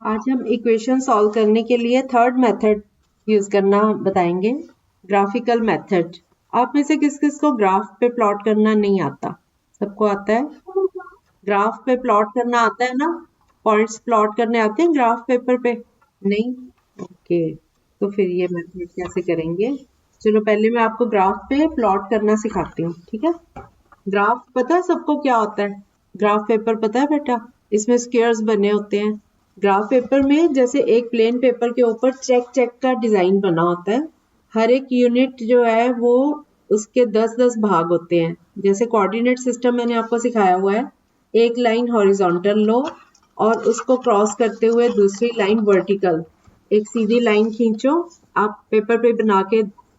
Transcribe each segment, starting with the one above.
आज हम equation solve करने के लिए थर्ड मेथड यूज करना बताएंगे, ग्राफिकल मेथड। आप में से किस किस को ग्राफ पे प्लॉट करना नहीं आता? सबको आता है? ग्राफ पे प्लॉट करना आता है ना? पॉइंट्स प्लॉट करने आते हैं ग्राफ पेपर पे? नहीं? ओके, तो फिर ये मेथड कैसे करेंगे? चलो पहले मैं आपको ग्राफ पे प्लॉट करना सिखाती हूँ, ठीक है? ग्राफ पता है सबको क्या होता है? ग्राफ पेपर पता है बेटा? इसमें स्क्वायर्स बने होते हैं। ग्राफ पेपर में जैसे एक प्लेन पेपर के ऊपर चेक का डिजाइन बना होता है। हर एक यूनिट जो है वो उसके 10-10 भाग होते हैं। जैसे कोऑर्डिनेट सिस्टम मैंने आपको सिखाया हुआ है। एक लाइन हॉरिजॉन्टल लो और उसको क्रॉस करते हुए दूसरी लाइन वर्टिकल, एक सीधी लाइन खींचो। आप पेपर पे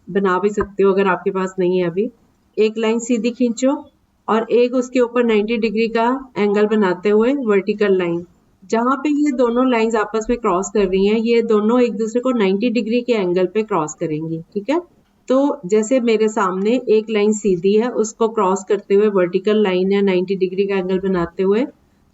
बना भी सकते हो अगर आपके पास नहीं है अभी। एक लाइन सीधी खींचो और एक उसके ऊपर 90 डिग्री का एंगल बनाते हुए वर्टिकल लाइन। जहां पे ये दोनों लाइंस आपस में क्रॉस कर रही हैं, ये दोनों एक दूसरे को 90 डिग्री के एंगल पे क्रॉस करेंगी, ठीक है? तो जैसे मेरे सामने एक लाइन सीधी है, उसको क्रॉस करते हुए वर्टिकल लाइन है 90 डिग्री का एंगल बनाते हुए,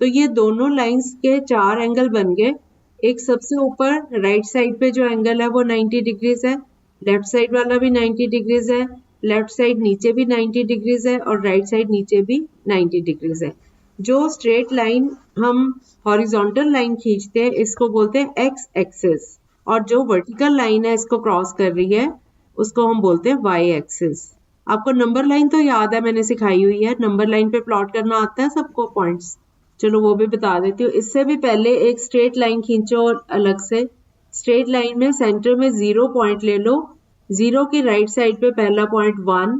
तो ये दोनों लाइंस के 4 एंगल बन गए। एक सबसे ऊपर राइट साइड पे जो एंगल है वो 90 डिग्रीज है, लेफ्ट साइड वाला भी 90 डिग्रीज है, लेफ्ट साइड नीचे भी 90 डिग्रीज है और राइट साइड नीचे भी 90 डिग्रीज है। जो स्ट्रेट लाइन हम हॉरिजॉन्टल लाइन खींचते हैं इसको बोलते हैं एक्स एक्सिस, और जो वर्टिकल लाइन है इसको क्रॉस कर रही है उसको हम बोलते हैं वाई एक्सिस। आपको नंबर लाइन तो याद है, मैंने सिखाई हुई है। नंबर लाइन पे प्लॉट करना आता है सबको पॉइंट्स? चलो वो भी बता देती हूँ। इससे भी पहले एक स्ट्रेट लाइन खींचो और अलग से स्ट्रेट लाइन में सेंटर में 0 पॉइंट ले लो। 0 की राइट साइड पे पहला पॉइंट 1,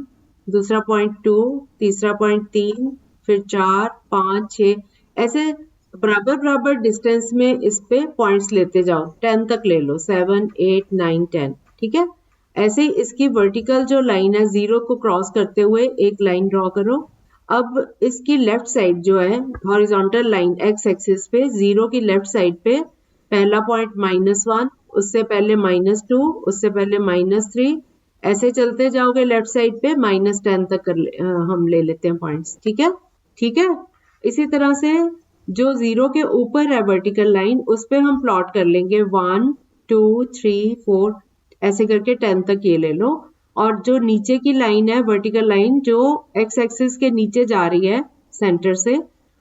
दूसरा पॉइंट 2, तीसरा पॉइंट 3, फिर 4, 5, 6, ऐसे बराबर डिस्टेंस में इस पे पॉइंट्स लेते जाओ। 10 तक ले लो, 7, 8, 9, 10, ठीक है? ऐसे ही इसकी वर्टिकल जो लाइन है 0 को क्रॉस करते हुए एक लाइन ड्रॉ करो। अब इसकी लेफ्ट साइड जो है हॉरिजॉन्टल लाइन एक्स एक्सिस पे 0 की लेफ्ट साइड पे पहला पॉइंट -1, उससे पहले -2, उससे पहले -3, ऐसे चलते जाओगे लेफ्ट साइड पे -10 तक हम ले लेते हैं पॉइंट्स, ठीक है? ठीक है, इसी तरह से जो 0 के ऊपर है वर्टिकल लाइन उस पे हम प्लॉट कर लेंगे 1, 2, 3, 4, ऐसे करके 10 तक ये ले लो। और जो नीचे की लाइन है वर्टिकल लाइन जो एक्स एक्सिस के नीचे जा रही है सेंटर से,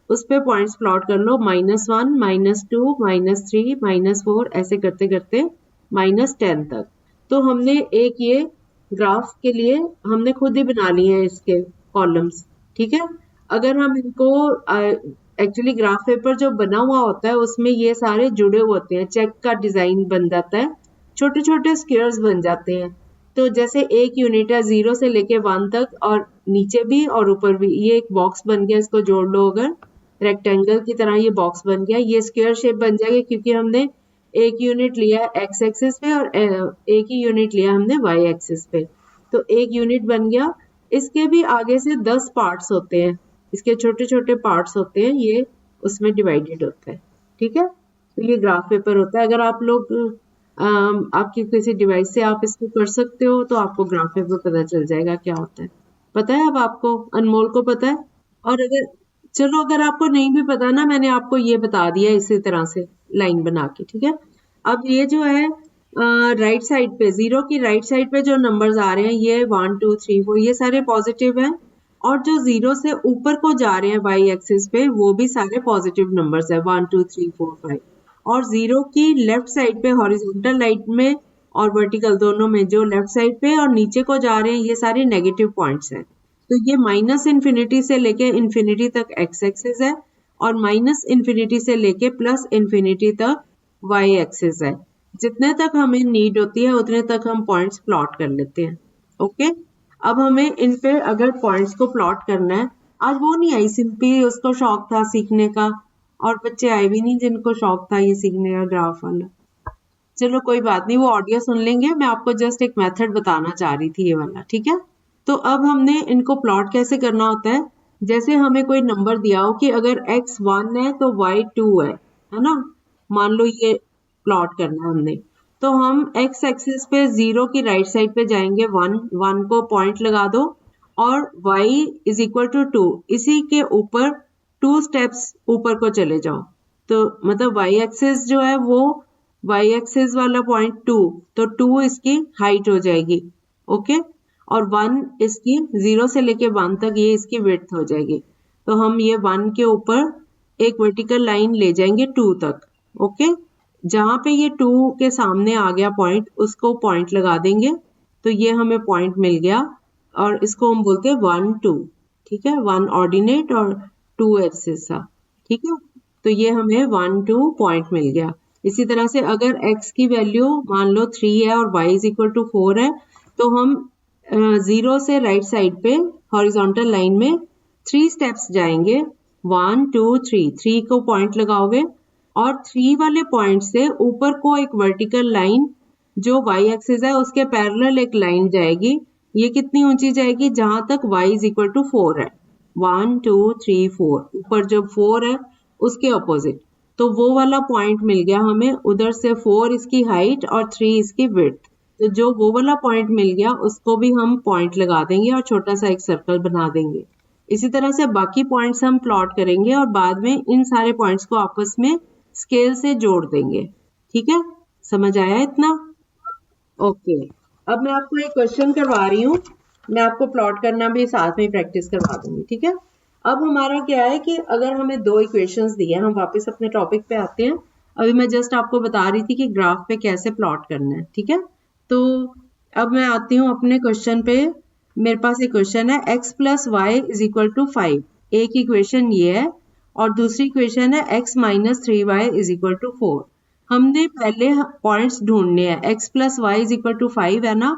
उस पे पॉइंट्स प्लॉट कर लो -1, -2, -3, -4, ऐसे करते करते -10 तक। तो हमने एक ये ग्राफ के लिए हमने खुद ही बना लिए हैं इसके कॉलम्स, ठीक है? अगर हम इनको एक्चुअली ग्राफ पेपर जो बना हुआ होता है उसमें ये सारे जुड़े हुए होते हैं, चेक का डिजाइन बन जाता है, छोटे छोटे स्क्वायर्स बन जाते हैं। तो जैसे एक यूनिट है 0 से लेके 1 तक और नीचे भी और ऊपर भी, ये एक बॉक्स बन गया। इसको जोड़ लो, अगर रेक्टेंगल की तरह ये बॉक्स बन गया, ये स्क्वायर शेप बन जाएगा क्योंकि हमने एक यूनिट लिया एक्स एक्सिस पे और एक ही यूनिट लिया हमने वाई एक्सिस पे, तो एक यूनिट बन गया। इसके भी आगे से 10 पार्ट्स होते हैं, इसके छोटे छोटे पार्ट्स होते हैं, ये उसमें डिवाइडेड होता है, ठीक है? तो ये ग्राफ पेपर होता है। अगर आप लोग आपकी किसी डिवाइस से आप इसको कर सकते हो तो आपको ग्राफ पेपर पता चल जाएगा क्या होता है। पता है अब आपको? अनमोल को पता है? और अगर आपको नहीं भी पता ना, मैंने आपको ये बता दिया इसी तरह से लाइन बना के, ठीक है? अब ये जो है राइट साइड पे 0 की राइट साइड पे जो नंबर्स आ रहे हैं ये 1, 2, 3, 4 ये सारे पॉजिटिव हैं, और जो 0 से ऊपर को जा रहे हैं वाई एक्सिस पे वो भी सारे पॉजिटिव नंबर्स है, 1, 2, 3, 4, 5। और 0 की लेफ्ट साइड पे हॉरिजॉन्टल लाइन में और वर्टिकल दोनों में जो लेफ्ट साइड पे और नीचे को जा रहे हैं ये सारे नेगेटिव पॉइंट्स हैं। तो ये -∞ से लेके ∞ तक एक्स एक्सिस है और -∞ से लेके +∞ तक वाई एक्सिस है। जितने तक हमें नीड होती है उतने तक हम पॉइंट्स प्लॉट कर लेते हैं, ओके? अब हमें इन पे अगर पॉइंट्स को प्लॉट करना है, आज वो नहीं आई सिंपली, उसको शौक था सीखने का, और बच्चे आए भी नहीं जिनको शौक था ये सीखने का ग्राफ वाला। चलो कोई बात नहीं, वो ऑडियो सुन लेंगे। मैं आपको जस्ट एक मेथड बताना चाह रही थी ये वाला, ठीक है? तो अब हमने इनको प्लॉट कैसे करना होता है, जैसे हमें कोई नंबर दिया हो कि अगर x 1 है तो y 2 है ना? मान लो ये प्लॉट करना है हमने, तो हम x एक्सिस पे 0 की राइट साइड पे जाएंगे, 1 को पॉइंट लगा दो और y = 2, इसी के ऊपर 2 स्टेप्स ऊपर को चले जाओ। तो मतलब y एक्सिस जो है वो y एक्सिस वाला पॉइंट 2, तो 2 इसकी हाइट हो जाएगी, ओके, और 1 इसकी 0 से लेके 1 तक ये इसकी विड्थ हो जाएगी। तो हम ये 1 के ऊपर एक वर्टिकल लाइन ले जाएंगे 2 तक, ओके। जहां पे ये 2 के सामने आ गया पॉइंट, उसको पॉइंट लगा देंगे, तो ये हमें पॉइंट मिल गया, और इसको हम बोलते हैं 1 2, ठीक है, 1 ऑर्डिनेट और 2 एक्सिस था, ठीक है। तो ये हमें 1 2 पॉइंट मिल गया। इसी तरह से अगर x की वैल्यू मान लो 3 है और y इज इक्वल टू 4 है, तो हम 0 से राइट साइड पे हॉरिजॉन्टल लाइन में 3 स्टेप्स जाएंगे, 1 2 3, 3 को पॉइंट लगाओगे, और 3 वाले पॉइंट से ऊपर को एक वर्टिकल लाइन जो y एक्सिस है उसके पैरेलल एक लाइन जाएगी। ये कितनी ऊंची जाएगी? जहां तक y इज इक्वल टू 4 है, 1 2 3 4, ऊपर जब 4 है उसके ऑपोजिट, तो वो वाला पॉइंट मिल गया हमें। उधर से 4 इसकी हाइट और 3 इसकी विड्थ, तो जो वो वाला पॉइंट मिल गया उसको भी हम पॉइंट लगा देंगे और छोटा सा एक सर्कल बना देंगे। इसी तरह से बाकी पॉइंट्स हम प्लॉट करेंगे और बाद में इन सारे पॉइंट्स को आपस में स्केल से जोड़ देंगे, ठीक है। समझ आया इतना? ओके, अब मैं आपको एक क्वेश्चन करवा रही हूँ, मैं आपको प्लॉट करना भी साथ में प्रैक्टिस करवा दूंगी, ठीक है। अब हमारा क्या है कि अगर हमें दो इक्वेशंस दिए, हम वापस अपने टॉपिक पे आते हैं। अभी मैं जस्ट आपको बता रही थी कि ग्राफ पे कैसे प्लॉट करना है, ठीक है। तो अब मैं आती हूँ अपने क्वेश्चन पे। मेरे पास एक क्वेश्चन है x plus Y is equal to 5, एक इक्वेशन ये है, और दूसरी इक्वेशन है x minus 3y is equal to 4। हमने पहले पॉइंट्स ढूंढने हैं, x plus Y is equal to 5 है ना,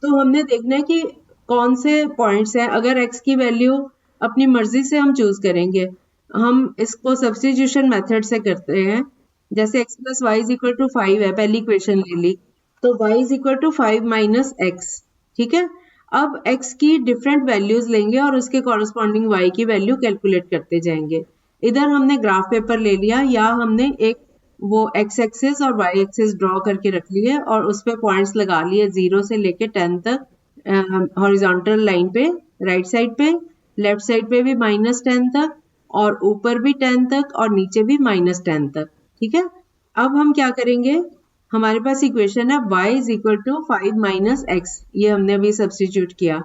तो हमने देखना है कि कौन से पॉइंट्स हैं। अगर x की वैल्यू अपनी मर्जी से हम चूज करेंगे, हम इसको सब्स्टिट्यूशन मेथड से करते हैं। जैसे x plus Y is equal to 5 है, पहली इक्वेशन ले ली, तो y is equal to 5 minus x, ठीक है। अब x की डिफरेंट वैल्यूज लेंगे और उसके कॉरस्पॉन्डिंग y की वैल्यू कैलकुलेट करते जाएंगे। इधर हमने ग्राफ पेपर ले लिया, या हमने एक वो x एक्सिस और y एक्सिस ड्रॉ करके रख लिए और उस पे पॉइंट्स लगा लिए 0 से लेके 10 तक हॉरिजॉन्टल लाइन पे, राइट साइड पे, लेफ्ट साइड पे भी -10 तक, और ऊपर भी 10 तक, और नीचे भी -10 तक, ठीक है। अब हम क्या करेंगे, हमारे पास इक्वेशन है y is equal to 5 minus x, ये हमने अभी सब्स्टिट्यूट किया।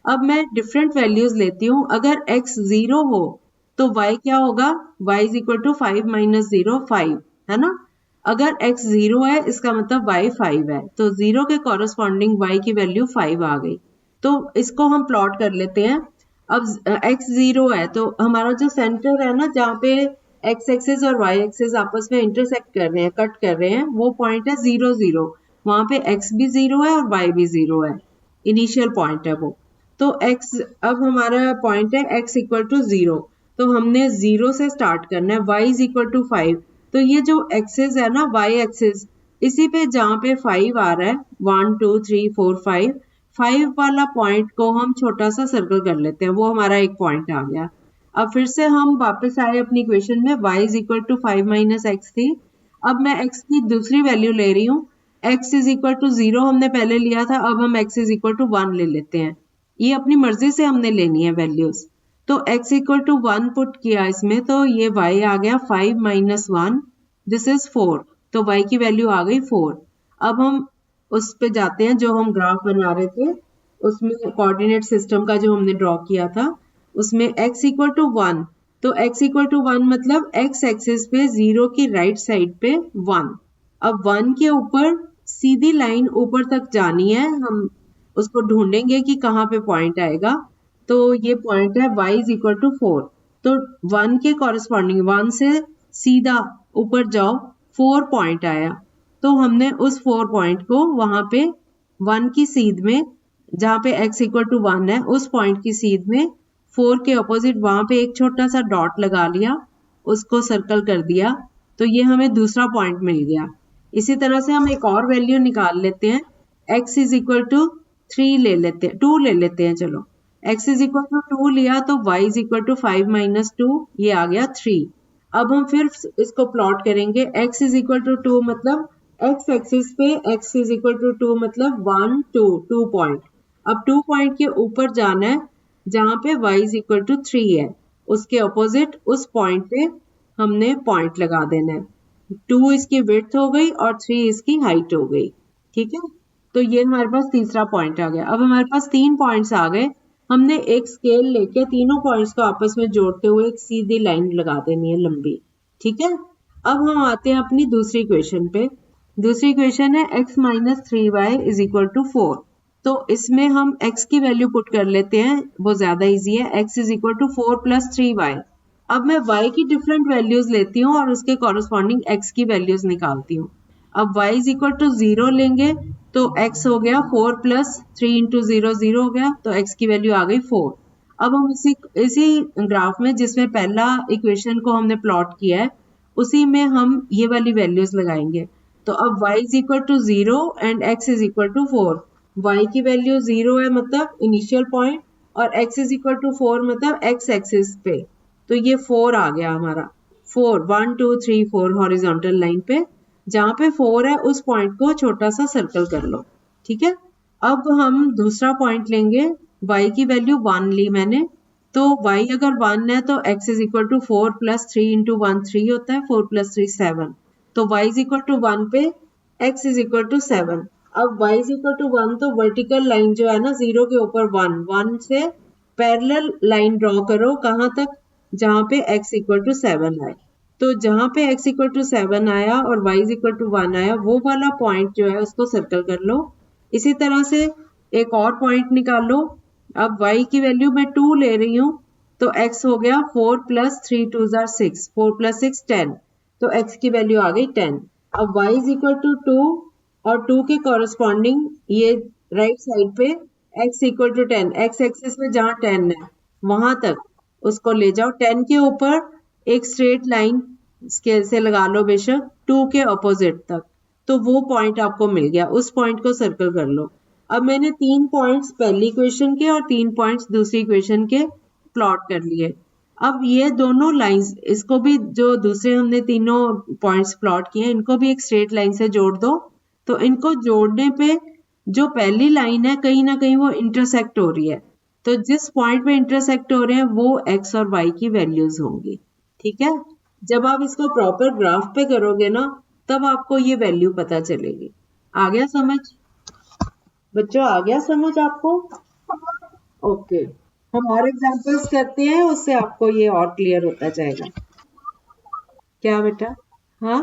अब मैं डिफरेंट वैल्यूज लेती हूँ। अगर x 0 हो तो y क्या होगा? y is equal to 5 minus 0 5, है ना। अगर x 0 है इसका मतलब y 5 है, तो 0 के कॉरस्पॉन्डिंग y की वैल्यू 5 आ गई। तो इसको हम प्लॉट कर लेते हैं। अब x 0 है तो हमारा जो सेंटर है ना, जहाँ पे x एक्सिस और y एक्सिस आपस में इंटरसेक्ट कर रहे हैं, कट कर रहे हैं, वो पॉइंट है 0 0। वहां पे x भी 0 है और y भी 0 है, इनिशियल पॉइंट है वो। तो x, अब हमारा पॉइंट है x इक्वल टू 0, तो हमने 0 से स्टार्ट करना है, y इज इक्वल टू 5। तो ये जो एक्सिस है ना, y एक्सिस, इसी पे जहाँ पे 5 आ रहा है, 1 2 3 4 5, 5 वाला पॉइंट को हम छोटा सा सर्कल कर लेते हैं, वो हमारा एक पॉइंट आ गया। अब फिर से हम वापस आए अपनी इक्वेशन में, y is equal to 5 minus x थी। अब मैं x की दूसरी वैल्यू ले रही हूँ, x इज इक्वल टू 0 हमने पहले लिया था, अब हम x इज इक्वल टू 1 ले लेते हैं। ये अपनी मर्जी से हमने लेनी है वैल्यूज। तो x इक्वल टू 1 पुट किया इसमें, तो ये y आ गया 5 माइनस 1, दिस इज 4, तो y की वैल्यू आ गई 4। अब हम उस पे जाते हैं जो हम ग्राफ बना रहे थे, उसमें कोऑर्डिनेट सिस्टम का जो हमने ड्रॉ किया था, उसमें x इक्वल टू 1, तो x इक्वल टू 1 मतलब x एक्सिस पे 0 की राइट साइड पे 1। अब 1 के ऊपर सीधी लाइन ऊपर तक जानी है, हम उसको ढूंढेंगे कि कहाँ पे पॉइंट आएगा। तो ये पॉइंट है y इज इक्वल टू 4, तो 1 के कॉरस्पॉन्डिंग 1 से सीधा ऊपर जाओ, 4 पॉइंट आया, तो हमने उस 4 पॉइंट को वहां पे 1 की सीध में, जहाँ पे x इक्वल टू 1 है, उस पॉइंट की सीध में 4 के ऑपोजिट वहां पे एक छोटा सा डॉट लगा लिया, उसको सर्कल कर दिया, तो ये हमें दूसरा पॉइंट मिल गया। इसी तरह से हम एक और वैल्यू निकाल लेते हैं, x इज इक्वल टू 3 ले लेते हैं, 2 ले लेते हैं, चलो x इज इक्वल टू 2 लिया, तो y is equal to 5 minus 2, ये आ गया 3। अब हम फिर इसको प्लॉट करेंगे, x इज इक्वल टू 2 मतलब x एक्सिस पे x इज इक्वल टू 2 मतलब 1 2 2 पॉइंट। अब 2 पॉइंट के ऊपर जाना है जहां पे y इज इक्वल टू 3 है, उसके ऑपोजिट उस पॉइंट पे हमने पॉइंट लगा देना है। 2 इसकी विड्थ हो गई और 3 इसकी हाइट हो गई। ठीक है, तो ये हमारे पास तीसरा पॉइंट आ गया। अब हमारे पास 3 पॉइंट्स आ गए। हमने एक स्केल लेके तीनों पॉइंट्स को आपस में जोड़ते हुए एक सीधी लाइन लगा देनी है लंबी। ठीक है, अब हम आते हैं अपनी दूसरी इक्वेशन पे। दूसरी इक्वेशन है x minus 3y is equal to 4। तो इसमें हम x की वैल्यू पुट कर लेते हैं, वो ज्यादा इजी है। x is equal to 4 plus 3y। अब मैं y की डिफरेंट वैल्यूज लेती हूँ और उसके कॉरस्पॉन्डिंग x की वैल्यूज निकालती हूँ। अब y इज इक्वल टू 0 लेंगे तो x हो गया 4 प्लस 3 इंटू 0 0 हो गया, तो x की वैल्यू आ गई 4। अब हम इसी ग्राफ में जिसमें पहला इक्वेशन को हमने प्लॉट किया है उसी में हम ये वाली वैल्यूज लगाएंगे। तो अब y is equal to 0 and x is equal to 4। y की वैल्यू 0 है मतलब इनिशियल पॉइंट, और x इज इक्वल टू 4 मतलब x एक्सिस पे। तो ये 4 आ गया हमारा। 4 1 2 3 4 हॉरिजॉन्टल लाइन पे जहां पे 4 है उस पॉइंट को छोटा सा सर्कल कर लो। ठीक है, अब हम दूसरा पॉइंट लेंगे। y की वैल्यू 1 ली मैंने, तो y अगर 1 है तो x is equal to 4 plus 3 into 1 3 होता है, 4 प्लस 3 7। तो y इज इक्वल टू 1 पे x इज इक्वल टू 7। अब y इज इक्वल टू 1 तो वर्टिकल लाइन जो है ना 0 के ऊपर 1 1 से पैरेलल लाइन ड्रॉ करो। कहाँ तक? जहां पे x इक्वल टू 7 आए। तो जहां पे x इक्वल टू 7 आया और y इज इक्वल टू 1 आया, वो वाला पॉइंट जो है उसको सर्कल कर लो। इसी तरह से एक और पॉइंट निकाल लो। अब y की वैल्यू मैं 2 ले रही हूँ, तो x हो गया 4 प्लस 3 2 6, 4 प्लस 6 10, तो x की वैल्यू आ गई 10। अब y इज इक्वल टू 2 और 2 के कॉरस्पॉन्डिंग ये राइट साइड पे x equal to 10, x axis में जहां 10 है वहां तक उसको ले जाओ। 10 के ऊपर एक स्ट्रेट लाइन स्केल से लगा लो बेशक 2 के अपोजिट तक, तो वो पॉइंट आपको मिल गया। उस पॉइंट को सर्कल कर लो। अब मैंने 3 पॉइंट्स पहली इक्वेशन के और 3 पॉइंट्स दूसरी इक्वेशन के प्लॉट कर लिए। अब ये दोनों लाइंस, इसको भी जो दूसरे हमने तीनों पॉइंट्स प्लॉट किए इनको भी एक स्ट्रेट लाइन से जोड़ दो। तो इनको जोड़ने पे जो पहली लाइन है कहीं ना कहीं वो इंटरसेक्ट हो रही है, तो जिस पॉइंट पे इंटरसेक्ट हो रहे हैं वो x और y की वैल्यूज होंगी। ठीक है, जब आप इसको प्रॉपर ग्राफ पे करोगे ना तब आपको ये वैल्यू पता चलेगी। आ गया समझ बच्चों? आ गया समझ आपको? ओके, हम और एग्जांपल्स करते हैं, उससे आपको ये और क्लियर होता जाएगा। क्या बेटा? हाँ,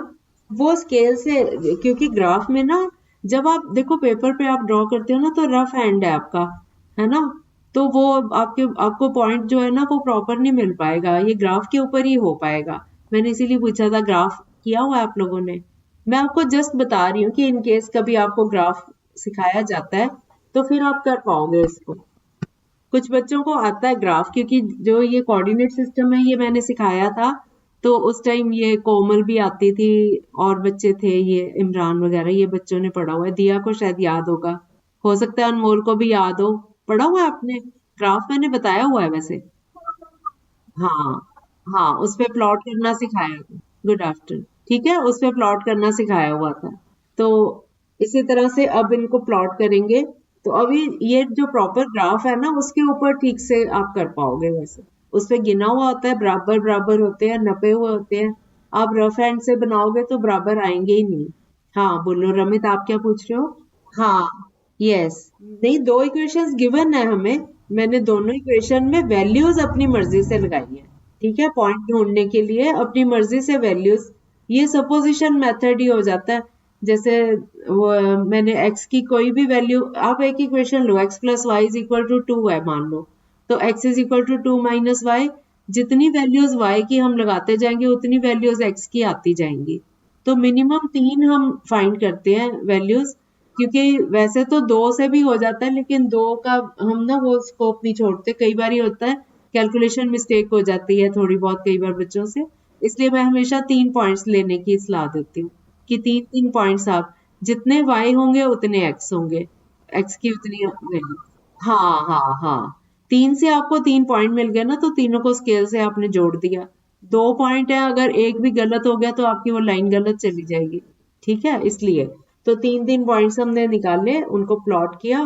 वो स्केल से, क्योंकि ग्राफ में ना जब आप देखो पेपर पे आप ड्रॉ करते हो ना तो रफ हैंड है आपका, है ना, तो वो आपको पॉइंट जो है ना वो प्रॉपर नहीं मिल पाएगा। ये ग्राफ के ऊपर ही हो पाएगा। मैंने इसीलिए पूछा था ग्राफ किया हुआ है आप लोगों ने। मैं आपको जस्ट बता रही हूँ कि इन केस कभी आपको ग्राफ सिखाया जाता है तो फिर आप कर पाओगे इसको। कुछ बच्चों को आता है ग्राफ, क्योंकि जो ये कोऑर्डिनेट सिस्टम है ये मैंने सिखाया था, तो उस टाइम ये कोमल भी आती थी और बच्चे थे, ये इमरान वगैरह, ये बच्चों ने पढ़ा हुआ है। दिया को शायद याद होगा, हो सकता है अनमोल को भी याद हो। पढ़ा हुआ है आपने ग्राफ? मैंने बताया हुआ है वैसे। हाँ हाँ, उस पे प्लॉट करना सिखाया था। Good afternoon. ठीक है, उस पे प्लॉट करना सिखाया हुआ था। तो इसी तरह से अब इनको प्लॉट करेंगे। तो अभी ये जो प्रॉपर ग्राफ है ना उसके ऊपर ठीक से आप कर पाओगे। वैसे उस पे गिना हुआ होता है, बराबर बराबर होते हैं, नपे हुए होते हैं। आप रफ हैंड से बनाओगे तो बराबर आएंगे ही नहीं। हाँ बोलो रमित, आप क्या पूछ रहे हो? हाँ, यस, नहीं, 2 इक्वेशंस गिवन है हमें। मैंने दोनों इक्वेशन में वैल्यूज अपनी मर्जी से लगाई है। ठीक है, पॉइंट ढूंढने के लिए अपनी मर्जी से वैल्यूज, ये सपोजिशन मेथड ही हो जाता है। जैसे वो मैंने x की कोई भी वैल्यू, आप एक इक्वेशन लो, x plus Y is equal to 2 है मान लो, तो x is equal to 2 minus y. जितनी वैल्यूज y की हम लगाते जाएंगे उतनी वैल्यूज x की आती जाएंगी। तो मिनिमम 3 हम फाइंड करते हैं वैल्यूज, क्योंकि वैसे तो 2 से भी हो जाता है लेकिन 2 का हम ना वो स्कोप नहीं छोड़ते। कई बार ये होता है कैलकुलेशन मिस्टेक हो जाती है थोड़ी बहुत कई बार बच्चों से, इसलिए मैं हमेशा 3 पॉइंट्स लेने की सलाह देती हूँ कि 3 पॉइंट्स, आप जितने y होंगे उतने x होंगे, x की उतनी वैल्यू। हाँ हाँ हाँ, 3 से आपको 3 पॉइंट मिल गया ना, तो तीनों को स्केल से आपने जोड़ दिया। 2 पॉइंट है, अगर एक भी गलत हो गया तो आपकी वो लाइन गलत चली जाएगी। ठीक है, इसलिए तो 3 पॉइंट्स हमने निकाले, उनको प्लॉट किया,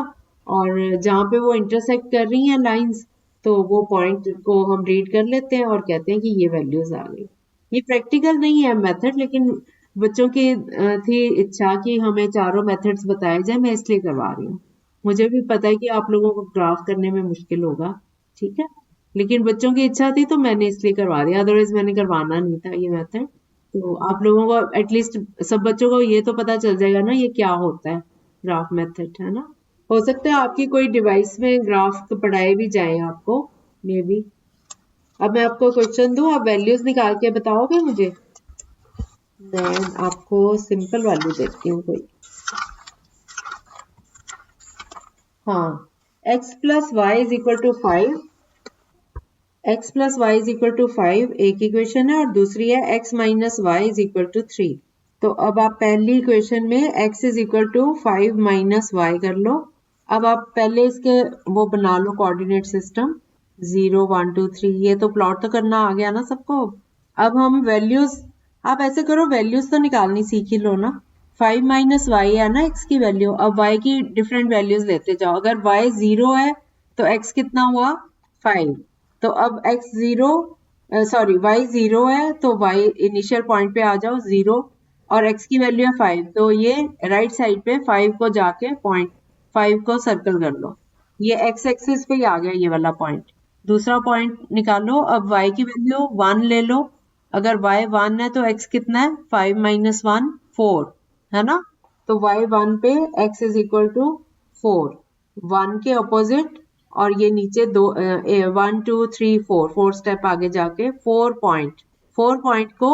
और जहां पे वो इंटरसेक्ट कर रही हैं लाइंस, तो वो पॉइंट को हम रीड कर लेते हैं और कहते हैं कि ये वैल्यूज आ गई। ये प्रैक्टिकल नहीं है मेथड, लेकिन बच्चों की थी इच्छा कि हमें चारों मेथड्स बताए जाए, मैं इसलिए करवा रही हूँ। मुझे भी पता है कि आप लोगों को ग्राफ करने में मुश्किल होगा, ठीक है, लेकिन बच्चों की इच्छा थी तो मैंने इसलिए करवा दिया, अदरवाइज मैंने करवाना नहीं था ये मेथड। तो आप लोगों को एटलीस्ट सब बच्चों को ये तो पता चल जाएगा ना ये क्या होता है ग्राफ मेथड, है ना। हो सकता है आपकी कोई डिवाइस में ग्राफ तो पढ़ाए भी जाए आपको, मे बी। अब मैं आपको क्वेश्चन दूं, आप वैल्यूज निकाल के बताओगे मुझे। मैं आपको सिंपल वैल्यू देती हूँ कोई। हाँ, x plus Y is equal to 5, x plus Y is equal to 5 एक इक्वेशन है, और दूसरी है x minus y is equal to 3। तो अब आप पहली इक्वेशन में x is equal to 5 minus y कर लो। अब आप पहले इसके वो बना लो कोऑर्डिनेट सिस्टम 0 1 2 3, ये तो प्लॉट तो करना आ गया ना सबको। अब हम वैल्यूज, आप ऐसे करो वैल्यूज तो निकालनी सीख ही लो ना। 5 माइनस वाई है ना x की वैल्यू, अब y की डिफरेंट वैल्यूज लेते जाओ। अगर y 0 है तो x कितना हुआ 5। तो अब x 0 सॉरी y 0 है तो y इनिशियल पॉइंट पे आ जाओ 0, और x की वैल्यू है 5, तो ये राइट साइड पे 5 को जाके पॉइंट 5 को सर्कल कर लो, ये x एक्सिस पे ही आ गया ये वाला पॉइंट। दूसरा पॉइंट निकालो, अब y की वैल्यू 1 ले लो। अगर y 1 है तो x कितना है 5 माइनस 1 4, है ना। तो y 1 पे x इज इक्वल टू 4, 1 के अपोजिट, और ये नीचे 1 2 3 4 स्टेप आगे जाके 4 पॉइंट को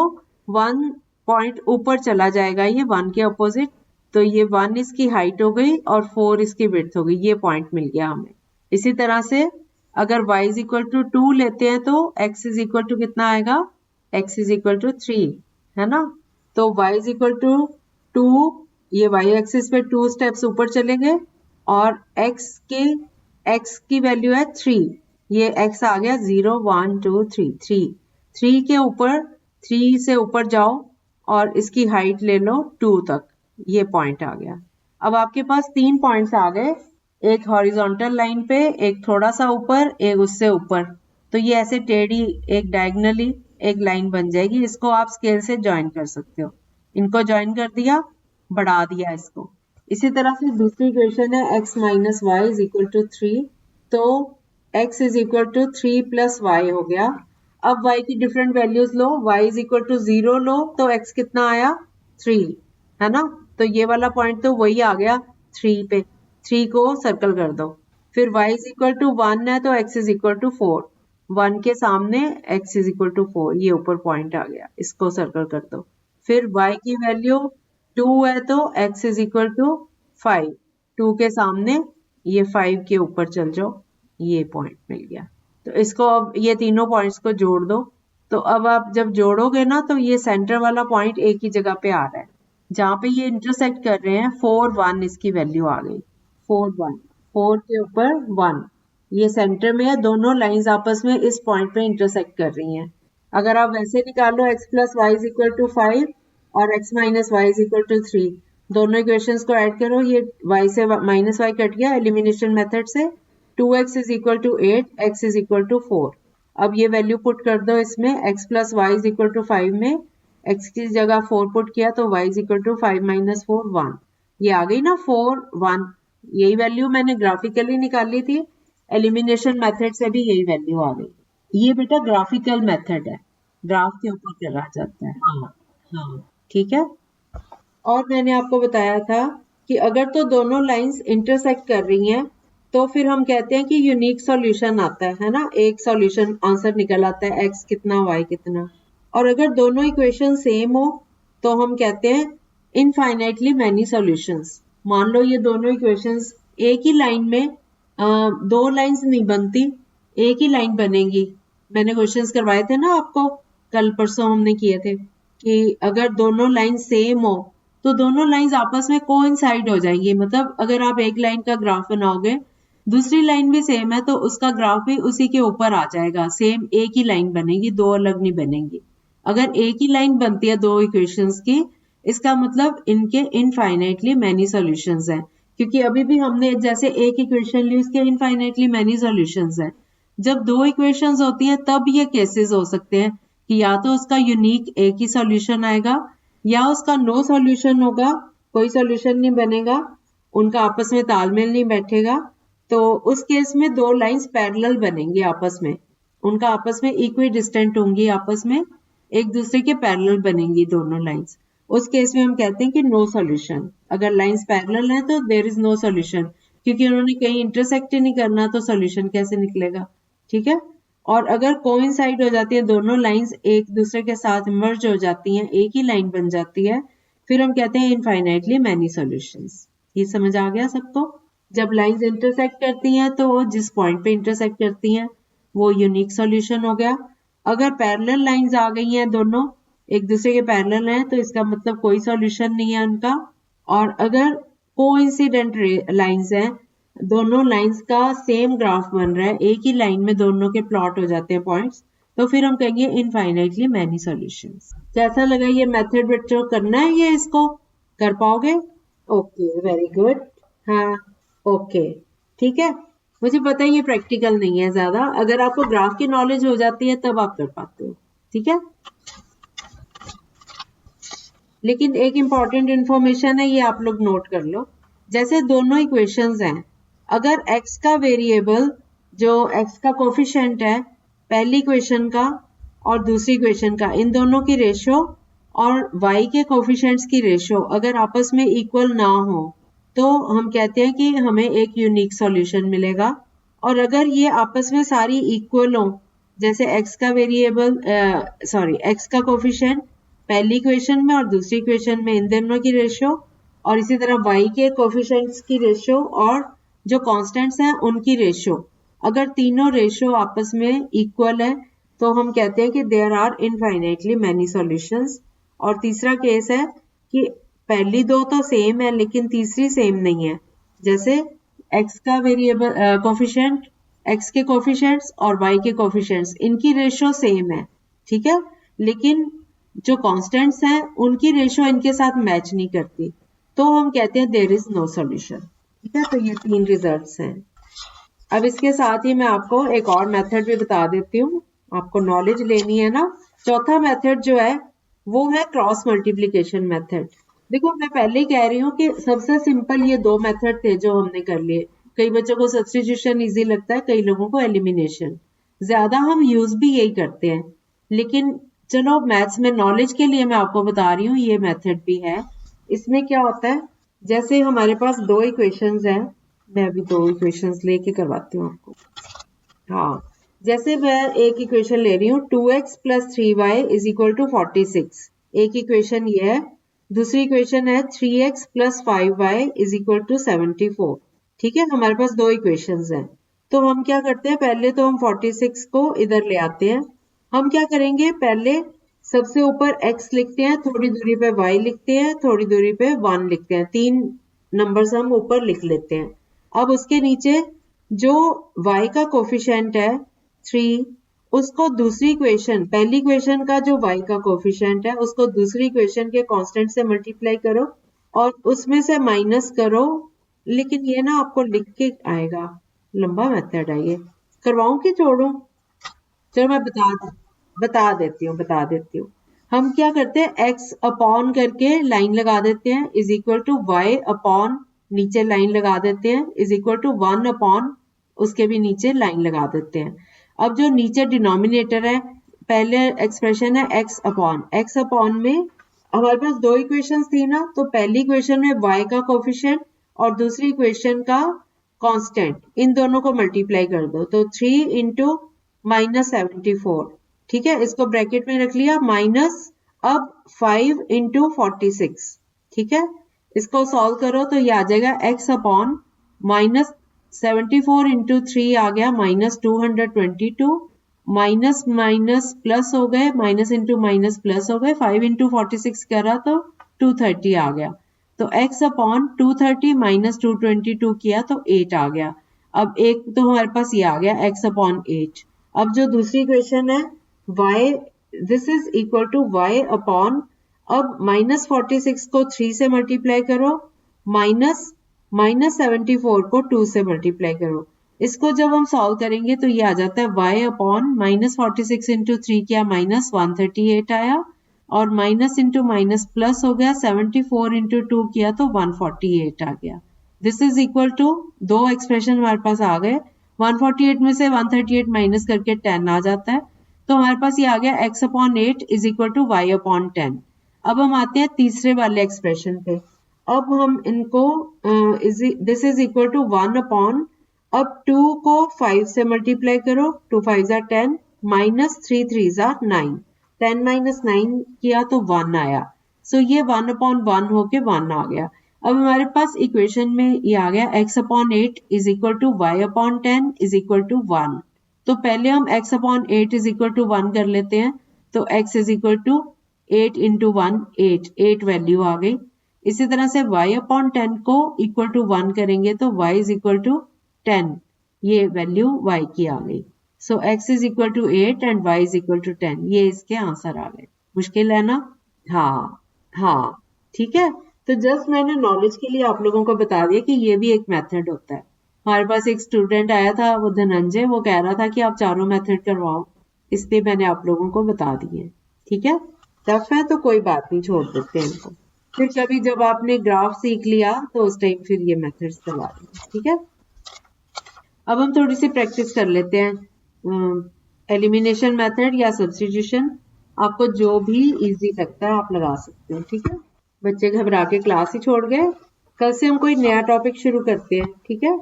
1 पॉइंट ऊपर चला जाएगा ये 1 के अपोजिट। तो ये 1 इसकी हाइट हो गई और 4 इसकी विड्थ हो गई, ये पॉइंट मिल गया हमें। इसी तरह से अगर y इज इक्वल टू 2 लेते हैं तो x इज इक्वल टू कितना आएगा, x इज इक्वल टू 3, है ना। तो y इज इक्वल टू 2, ये y एक्सिस पे 2 स्टेप्स ऊपर चलेंगे, और x की वैल्यू है 3, ये x आ गया 0 1 2 3 3 के ऊपर, 3 से ऊपर जाओ और इसकी हाइट ले लो 2 तक, ये पॉइंट आ गया। अब आपके पास 3 पॉइंट्स आ गए, एक हॉरिजॉन्टल लाइन पे, एक थोड़ा सा ऊपर, एक उससे ऊपर। तो ये ऐसे टेढ़ी एक डायगनली एक लाइन बन जाएगी, इसको आप स्केल से ज्वाइन कर सकते हो। इनको ज्वाइन कर दिया, बढ़ा दिया इसको। इसी तरह से दूसरी इक्वेशन है x minus y is equal to 3, तो x is equal to 3 plus y हो गया। अब y की डिफरेंट वैल्यूज लो, y इज इक्वल टू 0 लो तो x कितना आया 3, है ना। तो ये वाला पॉइंट तो वही आ गया 3 पे, 3 को सर्कल कर दो। फिर y इज इक्वल टू 1 है तो x इज इक्वल टू 4, 1 के सामने x इज इक्वल टू 4, ये ऊपर पॉइंट आ गया, इसको सर्कल कर दो। फिर y की वैल्यू 2 है तो x इज इक्वल टू 5, 2 के सामने ये 5 के ऊपर चल जाओ, ये पॉइंट मिल गया। तो इसको अब ये तीनों पॉइंट्स को जोड़ दो। तो अब आप जब जोड़ोगे ना तो ये सेंटर वाला पॉइंट एक ही जगह पे आ रहा है, जहां पे ये इंटरसेक्ट कर रहे हैं 4 1 इसकी वैल्यू आ गई, 4 1, 4 के ऊपर 1, ये सेंटर में है, दोनों लाइंस आपस में इस पॉइंट पे इंटरसेक्ट कर रही हैं। अगर आप वैसे निकालो x plus Y is equal to 5 और x minus y is equal to 3, दोनों इक्वेशंस को ऐड करो, ये y से माइनस वाई कट गया एलिमिनेशन मेथड से, 2x is equal to 8, x is equal to 4। अब ये वैल्यू पुट कर दो इसमें, x plus Y is equal to 5 में x की जगह 4 पुट किया तो y is equal to 5 minus 4 1, ये आ गई ना 4 1। यही वैल्यू मैंने ग्राफिकली निकाली थी, एलिमिनेशन मेथड से भी यही वैल्यू आ गई। ये बेटा ग्राफिकल मेथड है, ग्राफ के ऊपर करा जाता है। हाँ हाँ ठीक है। और मैंने आपको बताया था कि अगर तो दोनों लाइंस इंटरसेक्ट कर रही हैं तो फिर हम कहते हैं कि यूनिक सॉल्यूशन आता है ना, एक सॉल्यूशन आंसर निकल आता है x कितना y कितना। और अगर दोनों इक्वेशन सेम हो तो हम कहते हैं इनफाइनाइटली मैनी सॉल्यूशंस। मान लो ये दोनों इक्वेशंस एक ही लाइन में, दो लाइंस नहीं बनती, एक ही लाइन बनेगी। मैंने क्वेश्चंस करवाए थे ना आपको, कल परसों हमने किए थे कि अगर दोनों लाइन सेम हो तो दोनों लाइंस आपस में कोइंसाइड हो जाएंगी। मतलब अगर आप एक लाइन का ग्राफ बनाओगे, दूसरी लाइन भी सेम है तो उसका ग्राफ भी उसी के ऊपर आ जाएगा, सेम एक ही लाइन बनेगी, दो अलग नहीं बनेंगी। अगर एक ही लाइन बनती है दो इक्वेशंस की, इसका मतलब इनके इनफाइनाइटली मैनी सॉल्यूशंस हैं, क्योंकि अभी भी हमने जैसे एक इक्वेशन ली उसके इनफाइनाइटली मैनी सॉल्यूशंस हैं। जब दो इक्वेशंस होती हैं तब ये केसेस हो सकते हैं कि या तो उसका यूनिक एक ही सॉल्यूशन आएगा या उसका नो सॉल्यूशन होगा, कोई सॉल्यूशन नहीं बनेगा, उनका आपस में तालमेल नहीं बैठेगा। तो उस केस में दो लाइंस पैरेलल बनेंगी आपस में, उनका आपस में इक्वी डिस्टेंट होंगी, आपस में एक दूसरे के पैरेलल बनेंगी दोनों लाइंस। उस केस में हम कहते हैं कि नो सॉल्यूशन। अगर लाइंस पैरेलल हैं तो देयर इज नो सॉल्यूशन, क्योंकि उन्होंने कहीं इंटरसेक्ट ही नहीं करना, तो सॉल्यूशन कैसे निकलेगा। ठीक है। और अगर कोइंसाइड हो जाती है दोनों लाइंस, एक दूसरे के साथ मर्ज हो जाती हैं, एक ही लाइन बन जाती है, फिर हम कहते हैं इनफाइनाइटली मैनी सॉल्यूशंस। ये समझ आ गया सबको। जब लाइंस इंटरसेक्ट करती हैं तो जिस पॉइंट पे इंटरसेक्ट करती हैं वो यूनिक सॉल्यूशन हो गया। अगर पैरेलल लाइंस आ गई हैं, दोनों एक दूसरे के पैरेलल हैं, तो इसका मतलब कोई सॉल्यूशन नहीं है उनका। और अगर कोइंसिडेंट लाइंस हैं, दोनों लाइंस का सेम ग्राफ बन रहा है, एक ही लाइन में दोनों के प्लॉट हो जाते हैं पॉइंट्स, तो फिर हम कहेंगे इनफाइनाइटली मैनी सॉल्यूशंस। कैसा लगा ये मेथड बच्चों? करना है ये, इसको कर पाओगे? Okay, very good. हाँ, ओके, ठीक है। मुझे पता है ये प्रैक्टिकल नहीं है ज्यादा, अगर आपको ग्राफ की नॉलेज हो जाती है तब आप कर पाते हो। ठीक है, लेकिन एक इंपॉर्टेंट इंफॉर्मेशन है, ये आप लोग नोट कर लो। जैसे दोनों इक्वेशंस हैं, अगर x का वेरिएबल जो x का कोफिशिएंट है पहली इक्वेशन का और दूसरी इक्वेशन का, इन दोनों की रेशियो और y के कोफिशिएंट्स की रेशियो अगर आपस में इक्वल ना हो, तो हम कहते हैं कि हमें एक यूनिक सॉल्यूशन मिलेगा। और अगर ये आपस में सारी इक्वल हो, जैसे x का वेरिएबल x का कोफिशिएंट पहली इक्वेशन में और दूसरी इक्वेशन में, इन दोनों की रेशियो, और इसी तरह y के कोफिशिएंट्स की रेशियो और जो कांस्टेंट्स हैं उनकी रेशियो, अगर तीनों रेशियो आपस में इक्वल है तो हम कहते हैं कि there are infinitely many solutions. और तीसरा केस है कि पहली दो तो सेम है लेकिन तीसरी सेम नहीं है, जैसे x का वेरिएबल कोफिशिएंट, x के कोफिशिएंट्स और y के कोफिशिएंट्स, इनकी रेशियो सेम है, ठीक है, लेकिन जो कांस्टेंट्स हैं उनकी रेशियो इनके साथ मैच नहीं करती, तो हम कहते हैं देयर इज नो सॉल्यूशन। ठीक है, तो ये तीन रिजल्ट्स हैं। अब इसके साथ ही मैं आपको एक और मेथड भी बता देती हूँ, आपको नॉलेज लेनी है ना। चौथा मेथड जो है वो है क्रॉस मल्टीप्लिकेशन मेथड। देखो, मैं पहले ही कह रही हूँ कि सबसे सिंपल ये दो मेथड थे जो हमने कर लिए। कई बच्चों को सब्स्टिट्यूशन इजी लगता है, कई लोगों को एलिमिनेशन। ज्यादा हम यूज भी यही करते हैं, लेकिन चलो मैथ्स में नॉलेज के लिए मैं आपको बता रही हूँ ये मेथड भी है। इसमें क्या होता है, जैसे हमारे पास दो इक्वेशंस हैं, मैं अभी दो इक्वेशंस लेके करवाती हूँ आपको। हाँ, जैसे मैं एक इक्वेशन ले रही हूँ 2x + 3y = 46, एक इक्वेशन ये है। दूसरी इक्वेशन है 3x + 5y = 74। ठीक है, हमारे पास दो इक्वेशंस हैं। तो हम क्या करते हैं, पहले तो हम 46 को इधर ले आते हैं। हम क्या करेंगे, पहले सबसे ऊपर x लिखते हैं, थोड़ी दूरी पे y लिखते हैं, थोड़ी दूरी पे 1 लिखते हैं, तीन नंबर्स हम ऊपर लिख लेते हैं। अब उसके नीचे जो y का कोफिशिएंट है 3, उसको दूसरी इक्वेशन, पहली इक्वेशन का जो y का कोफिशिएंट है उसको दूसरी इक्वेशन के कांस्टेंट से मल्टीप्लाई करो और उसमें से माइनस करो। लेकिन ये ना आपको लिख के आएगा, लंबा मेथड है ये, करवाऊं कि छोड़ूं? चलो मैं बता देती हूँ। हम क्या करते हैं, x अपॉन करके लाइन लगा देते हैं, =y अपॉन, नीचे लाइन लगा देते हैं, =1 अपॉन, उसके भी नीचे लाइन लगा देते हैं। अब जो नीचे डिनोमिनेटर है, पहले एक्सप्रेशन है x अपॉन में हमारे पास दो इक्वेशंस थी ना, तो पहली इक्वेशन में y का कोफिशिएंट और दूसरी इक्वेशन का कांस्टेंट, इन दोनों को मल्टीप्लाई कर दो, तो 3 × -74। ठीक है, इसको ब्रैकेट में रख लिया, माइनस अब 5 × 46। ठीक है, इसको सॉल्व करो तो ये आ जाएगा x अपॉन -74 × 3 आ गया -222, माइनस माइनस प्लस हो गए, माइनस इंटू माइनस प्लस हो गए, 5 × 46 करा तो 230 आ गया। तो x अपॉन 230 माइनस 222 किया तो 8 आ गया। अब एक तो हमारे पास ये आ गया x अपॉन 8। अब जो दूसरी इक्वेशन है y, this is equal to y upon, अब -46 को 3 से मल्टीप्लाई करो, माइनस -74 को 2 से मल्टीप्लाई करो, इसको जब हम सॉल्व करेंगे तो ये आ जाता है y अपॉन -46 इंटू 3 किया -138 आया, और माइनस इंटू माइनस प्लस हो गया, 74 इंटू 2 किया तो 148 आ गया। दिस इज इक्वल टू, दो एक्सप्रेशन हमारे पास आ गए, 148 में से 138 माइनस करके 10 आ जाता है, तो हमारे पास ये आ गया x upon 8 is equal to y upon 10। अब हम आते हैं तीसरे वाले एक्सप्रेशन पे। अब हम इनको this is equal to 1 upon, अब 2 को 5 से मल्टीप्लाई करो, 2 5 जार 10 माइनस 3 3 जार 9, 10 माइनस 9 किया तो 1 आया, सो ये 1 अपॉन 1 होके 1 आ गया। अब हमारे पास इक्वेशन में ये आ गया x upon 8 is equal to y upon 10 is equal to 1। तो पहले हम x upon 8 is equal to 1 कर लेते हैं, तो x is equal to 8 into 1 8 value आ गई। इसी तरह से y अपॉन 10 को इक्वल टू 1 करेंगे तो y इज इक्वल टू 10, ये वैल्यू y की आ गई। So x is equal to 8 and y is equal to 10, ये इसके आंसर आ गए। मुश्किल है ना? हाँ, ठीक है। तो जस्ट मैंने नॉलेज के लिए आप लोगों को बता दिया कि ये भी एक मेथड होता है। हमारे पास एक स्टूडेंट आया था, वो धनंजय, वो कह रहा था कि आप चारों मेथड करवाओ, इसलिए मैंने आप लोगों को बता दिए। ठीक है, टफ है तो कोई बात नहीं, छोड़ देते हैं इनको। फिर कभी जब आपने ग्राफ सीख लिया तो उस टाइम फिर ये मेथड्स करवा देंगे। ठीक है, अब हम थोड़ी सी प्रैक्टिस कर लेते हैं। एलिमिनेशन मेथड या सब्स्टिट्यूशन, आपको जो भी इजी लगता है आप लगा सकते हैं। ठीक है, बच्चे घबरा के क्लास ही छोड़ गए। कल से हम कोई नया टॉपिक शुरू करते हैं। ठीक है,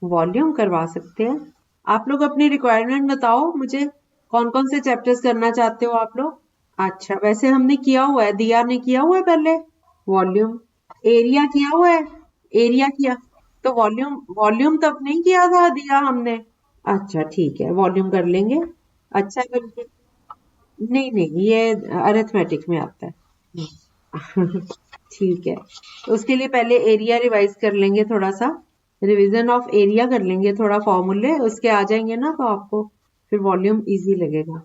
वॉल्यूम करवा सकते हैं। आप लोग अपनी रिक्वायरमेंट बताओ मुझे, कौन कौन से चैप्टर्स करना चाहते हो आप लोग? अच्छा, वैसे हमने किया हुआ है, दिया ने किया हुआ है पहले वॉल्यूम, एरिया किया हुआ है, एरिया किया तो वॉल्यूम तब नहीं किया था, दिया हमने। अच्छा ठीक है, वॉल्यूम कर लेंगे। अच्छा करके, नहीं नहीं, ये अरिथमेटिक में आता है। ठीक है, तो उसके लिए पहले एरिया रिवाइज कर लेंगे, थोड़ा सा रिवीजन ऑफ एरिया कर लेंगे, थोड़ा फॉर्मूले उसके आ जाएंगे ना, तो आपको फिर वॉल्यूम इजी लगेगा।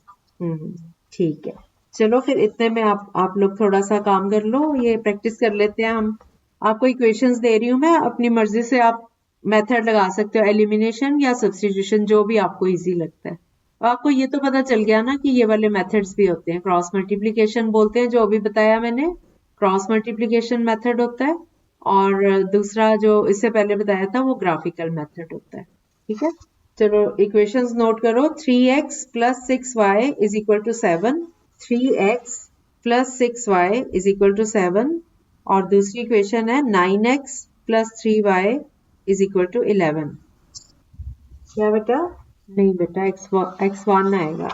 ठीक है, चलो फिर इतने में आप लोग थोड़ा सा काम कर लो, ये प्रैक्टिस कर लेते हैं हम। आपको इक्वेशंस दे रही हूँ मैं, अपनी मर्जी से आप मेथड लगा सकते हो, एलिमिनेशन या सब्स्टिट्यूशन, जो भी आपको इजी लगता है। आपको ये तो पता चल गया ना कि ये वाले मेथड्स भी होते हैं। क्रॉस मल्टीप्लिकेशन बोलते हैं, जो अभी बताया मैंने, क्रॉस मल्टीप्लिकेशन मेथड होता है, और दूसरा जो इससे पहले बताया था वो ग्राफिकल मेथड होता है। ठीक है, चलो इक्वेशंस नोट करो। 3x plus 6y is equal to 7, 3x plus 6y is equal to 7, और दूसरी इक्वेशन है 9x plus 3y is equal to 11। क्या बेटा? नहीं बेटा, x1 आएगा।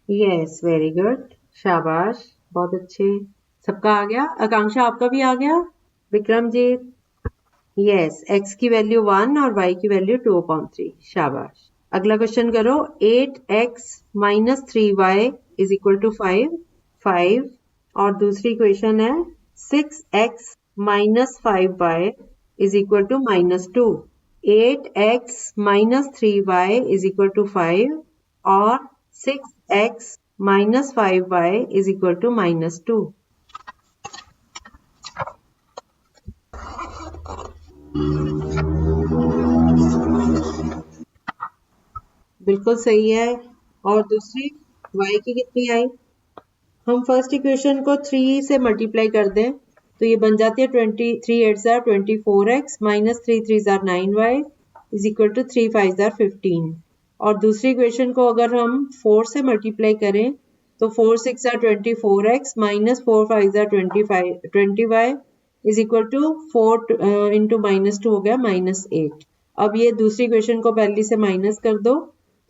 यस, वेरी गुड, शाबाश, बहुत अच्छे, सबका आ गया। आकांक्षा आपका भी आ गया। विक्रमजीत, यस, x की वैल्यू 1 और y की वैल्यू 2/3, शाबाश। अगला क्वेश्चन करो। 8x minus 3y is equal to 5, और दूसरी इक्वेशन है 6x minus 5y is equal to -2। 8x minus 3y is equal to 5 और 6x minus 5y is equal to -2। बिल्कुल सही है। और दूसरी y की कितनी आई? हम फर्स्ट इक्वेशन को 3 से मल्टीप्लाई कर दें तो ये बन जाती है 3 8 जार 24x माइनस 3 3 जार 9y इज इक्वल टू 3 5 जार 15। और दूसरी इक्वेशन को अगर हम 4 से मल्टीप्लाई करें तो 4 6 जार 24x माइनस 4 5 जार 20y is equal to 4 into -2 हो गया -8। अब ये दूसरी इक्वेशन को पहली से माइनस कर दो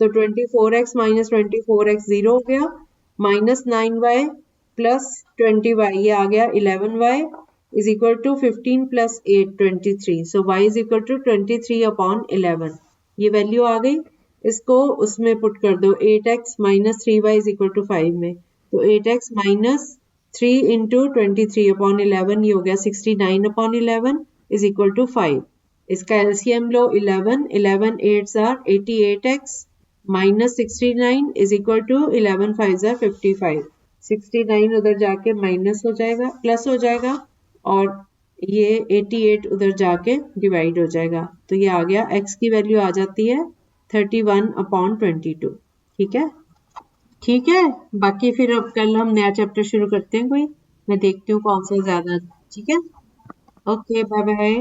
तो 24x माइनस 24x 0 हो गया, माइनस 9y प्लस 20y ये आ गया 11y is equal to 15 plus 8 23। So y is equal to 23/11, ये वैल्यू आ गई। इसको उसमें पुट कर दो 8x minus 3y is equal to 5 में, तो 8x माइनस 3 इंटू 23/11 ये हो गया 69/11 इज इक्वल टू 5। इसका एलसीएम लो 11 8 जार 88x minus 69 is equal to 11 5 जार 55। 69 उधर जाके माइनस हो जाएगा, प्लस हो जाएगा, और ये 88 उधर जाके डिवाइड हो जाएगा, तो ये आ गया, x की वैल्यू आ जाती है 31/22। ठीक है, ठीक है। बाकी फिर अब कल हम नया चैप्टर शुरू करते हैं कोई, मैं देखती हूँ कौन सा ज्यादा। ठीक है, ओके, बाय बाय।